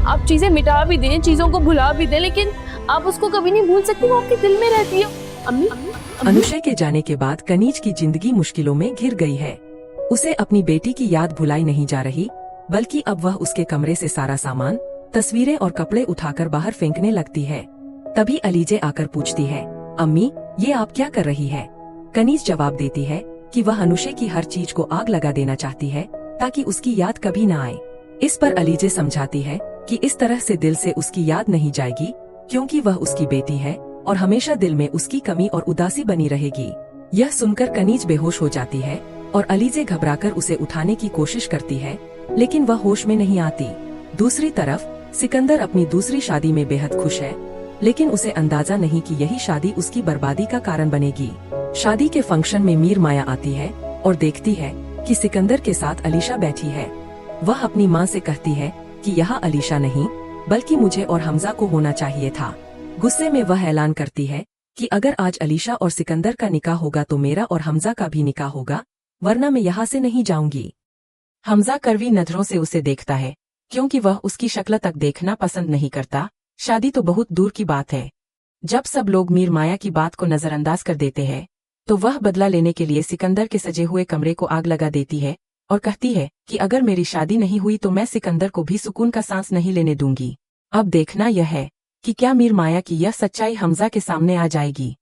आप चीजें मिटा भी दें, चीजों को भुला भी दें, लेकिन आप उसको कभी नहीं भूल सकती, वो आपके दिल में रहती है। अम्मी, अनुशय के जाने के बाद कनीज की जिंदगी मुश्किलों में घिर गई है। उसे अपनी बेटी की याद भुलाई नहीं जा रही, बल्कि अब वह उसके कमरे से सारा सामान, तस्वीरें और कपड़े उठाकर बाहर फेंकने लगती है। तभी अलीजे आकर पूछती है, अम्मी ये आप क्या कर रही है? कनीज जवाब देती है कि वह अनुशय की हर चीज को आग लगा देना चाहती है ताकि उसकी याद कभी न आए। इस पर अलीजे समझाती है कि इस तरह से दिल से उसकी याद नहीं जाएगी, क्योंकि वह उसकी बेटी है और हमेशा दिल में उसकी कमी और उदासी बनी रहेगी। यह सुनकर कनीज बेहोश हो जाती है और अलीजे घबराकर उसे उठाने की कोशिश करती है, लेकिन वह होश में नहीं आती। दूसरी तरफ सिकंदर अपनी दूसरी शादी में बेहद खुश है, लेकिन उसे अंदाजा नहीं कि यही शादी उसकी बर्बादी का कारण बनेगी। शादी के फंक्शन में मीर माया आती है और देखती है कि सिकंदर के साथ अलीशा बैठी है। वह अपनी माँ से कहती है कि यहाँ अलीशा नहीं, बल्कि मुझे और हमजा को होना चाहिए था। गुस्से में वह ऐलान करती है कि अगर आज अलीशा और सिकंदर का निकाह होगा तो मेरा और हमजा का भी निकाह होगा, वरना मैं यहाँ से नहीं जाऊंगी। हमजा कड़वी नजरों से उसे देखता है, क्योंकि वह उसकी शक्ल तक देखना पसंद नहीं करता। शादी तो बहुत दूर की बात है। जब सब लोग मीर माया की बात को नजरअंदाज कर देते हैं, तो वह बदला लेने के लिए सिकंदर के सजे हुए कमरे को आग लगा देती है और कहती है कि अगर मेरी शादी नहीं हुई तो मैं सिकंदर को भी सुकून का सांस नहीं लेने दूंगी। अब देखना यह है कि क्या मीर माया की यह सच्चाई हमजा के सामने आ जाएगी।